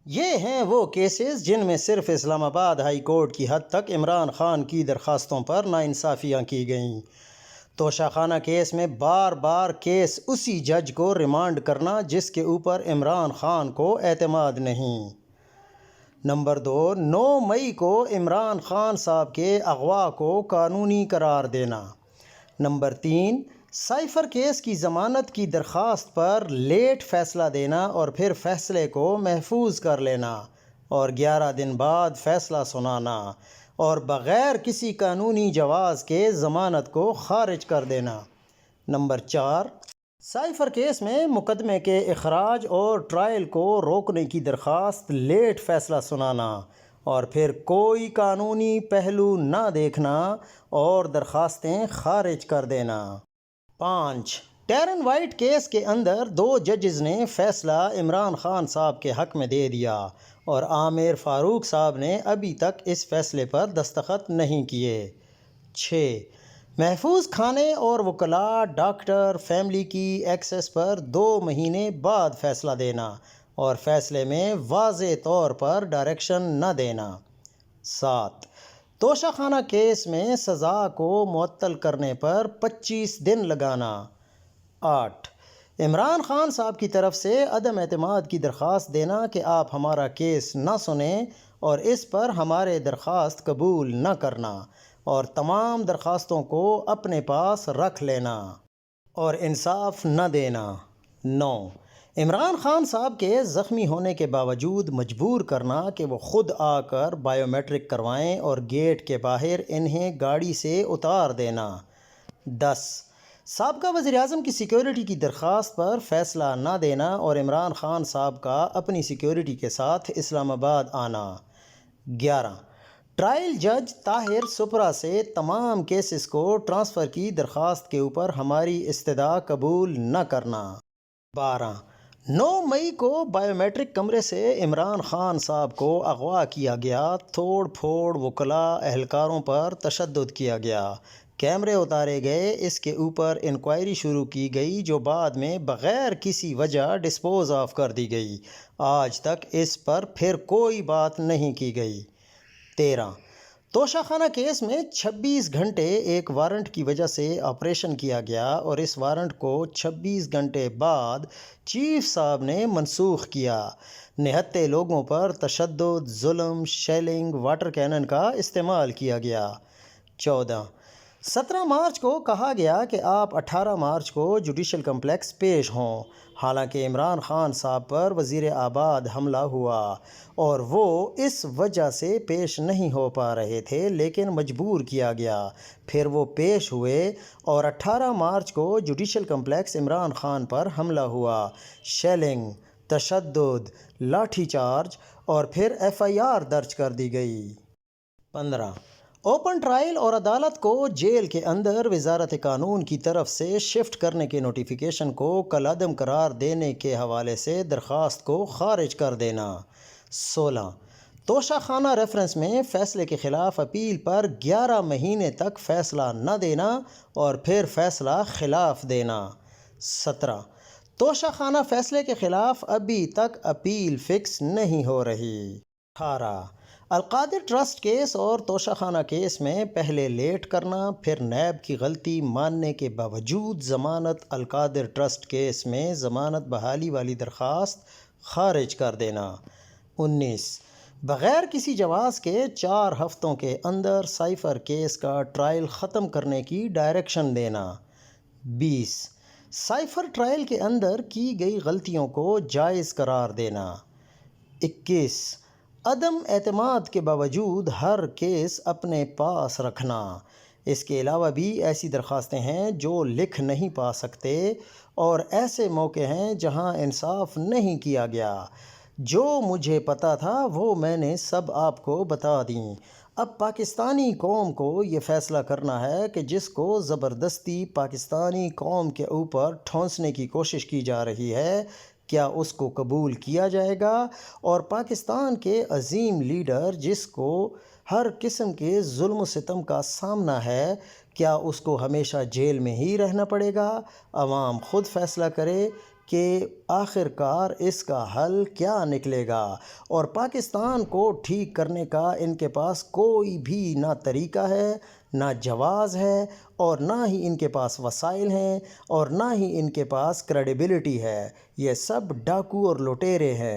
یہ ہیں وہ کیسز جن میں صرف اسلام آباد ہائی کورٹ کی حد تک عمران خان کی درخواستوں پر ناانصافیاں کی گئیں۔ توشہ خانہ کیس میں بار بار کیس اسی جج کو ریمانڈ کرنا جس کے اوپر عمران خان کو اعتماد نہیں۔ نمبر 2، 9 مئی کو عمران خان صاحب کے اغوا کو قانونی قرار دینا۔ نمبر 3، سائفر کیس کی ضمانت کی درخواست پر لیٹ فیصلہ دینا اور پھر فیصلے کو محفوظ کر لینا اور 11 دن بعد فیصلہ سنانا اور بغیر کسی قانونی جواز کے ضمانت کو خارج کر دینا۔ نمبر 4، سائفر کیس میں مقدمے کے اخراج اور ٹرائل کو روکنے کی درخواست، لیٹ فیصلہ سنانا اور پھر کوئی قانونی پہلو نہ دیکھنا اور درخواستیں خارج کر دینا۔ 5، ٹیرن وائٹ کیس کے اندر 2 ججز نے فیصلہ عمران خان صاحب کے حق میں دے دیا اور عامر فاروق صاحب نے ابھی تک اس فیصلے پر دستخط نہیں کیے۔ 6، محفوظ کھانے اور وکلاء، ڈاکٹر، فیملی کی ایکسس پر 2 مہینے بعد فیصلہ دینا اور فیصلے میں واضح طور پر ڈائریکشن نہ دینا۔ 7، توشہ خانہ کیس میں سزا کو معطل کرنے پر 25 دن لگانا۔ 8، عمران خان صاحب کی طرف سے عدم اعتماد کی درخواست دینا کہ آپ ہمارا کیس نہ سنیں اور اس پر ہمارے درخواست قبول نہ کرنا اور تمام درخواستوں کو اپنے پاس رکھ لینا اور انصاف نہ دینا۔ 9، عمران خان صاحب کے زخمی ہونے کے باوجود مجبور کرنا کہ وہ خود آ کر بائیو میٹرک کروائیں اور گیٹ کے باہر انہیں گاڑی سے اتار دینا۔ 10، سابقہ وزیر اعظم کی سیکیورٹی کی درخواست پر فیصلہ نہ دینا اور عمران خان صاحب کا اپنی سیکیورٹی کے ساتھ اسلام آباد آنا۔ 11، ٹرائل جج طاہر سپرا سے تمام کیسز کو ٹرانسفر کی درخواست کے اوپر ہماری استدعا قبول نہ کرنا۔ 12، 9 مئی کو بائیو میٹرک کمرے سے عمران خان صاحب کو اغوا کیا گیا، توڑ پھوڑ، وکلاء، اہلکاروں پر تشدد کیا گیا، کیمرے اتارے گئے، اس کے اوپر انکوائری شروع کی گئی جو بعد میں بغیر کسی وجہ ڈسپوز آف کر دی گئی۔ آج تک اس پر پھر کوئی بات نہیں کی گئی۔ 13، توشہ خانہ کیس میں 26 گھنٹے ایک وارنٹ کی وجہ سے آپریشن کیا گیا اور اس وارنٹ کو 26 گھنٹے بعد چیف صاحب نے منسوخ کیا۔ نہتے لوگوں پر تشدد، ظلم، شیلنگ، واٹر کینن کا استعمال کیا گیا۔ 14، 17 مارچ کو کہا گیا کہ آپ 18 مارچ کو جوڈیشل کمپلیکس پیش ہوں، حالانکہ عمران خان صاحب پر وزیر آباد حملہ ہوا اور وہ اس وجہ سے پیش نہیں ہو پا رہے تھے لیکن مجبور کیا گیا۔ پھر وہ پیش ہوئے اور 18 مارچ کو جوڈیشل کمپلیکس عمران خان پر حملہ ہوا، شیلنگ، تشدد، لاٹھی چارج اور پھر FIR درج کر دی گئی۔ 15، اوپن ٹرائل اور عدالت کو جیل کے اندر وزارت قانون کی طرف سے شفٹ کرنے کے نوٹیفیکیشن کو کالعدم قرار دینے کے حوالے سے درخواست کو خارج کر دینا۔ 16، توشہ خانہ ریفرنس میں فیصلے کے خلاف اپیل پر 11 مہینے تک فیصلہ نہ دینا اور پھر فیصلہ خلاف دینا۔ 17، توشہ خانہ فیصلے کے خلاف ابھی تک اپیل فکس نہیں ہو رہی۔ 18، القادر ٹرسٹ کیس اور توشہ خانہ کیس میں پہلے لیٹ کرنا، پھر نیب کی غلطی ماننے کے باوجود ضمانت، القادر ٹرسٹ کیس میں ضمانت بحالی والی درخواست خارج کر دینا۔ 19، بغیر کسی جواز کے 4 ہفتوں کے اندر سائفر کیس کا ٹرائل ختم کرنے کی ڈائریکشن دینا۔ 20، سائفر ٹرائل کے اندر کی گئی غلطیوں کو جائز قرار دینا۔ 21، عدم اعتماد کے باوجود ہر کیس اپنے پاس رکھنا۔ اس کے علاوہ بھی ایسی درخواستیں ہیں جو لکھ نہیں پا سکتے اور ایسے موقع ہیں جہاں انصاف نہیں کیا گیا۔ جو مجھے پتہ تھا وہ میں نے سب آپ کو بتا دیں۔ اب پاکستانی قوم کو یہ فیصلہ کرنا ہے کہ جس کو زبردستی پاکستانی قوم کے اوپر ٹھونسنے کی کوشش کی جا رہی ہے، کیا اس کو قبول کیا جائے گا؟ اور پاکستان کے عظیم لیڈر جس کو ہر قسم کے ظلم و ستم کا سامنا ہے، کیا اس کو ہمیشہ جیل میں ہی رہنا پڑے گا؟ عوام خود فیصلہ کرے۔ کہ آخر کار اس کا حل کیا نکلے گا، اور پاکستان کو ٹھیک کرنے کا ان کے پاس کوئی بھی نہ طریقہ ہے، نہ جواز ہے، اور نہ ہی ان کے پاس وسائل ہیں، اور نہ ہی ان کے پاس کریڈیبلٹی ہے۔ یہ سب ڈاکو اور لٹیرے ہیں۔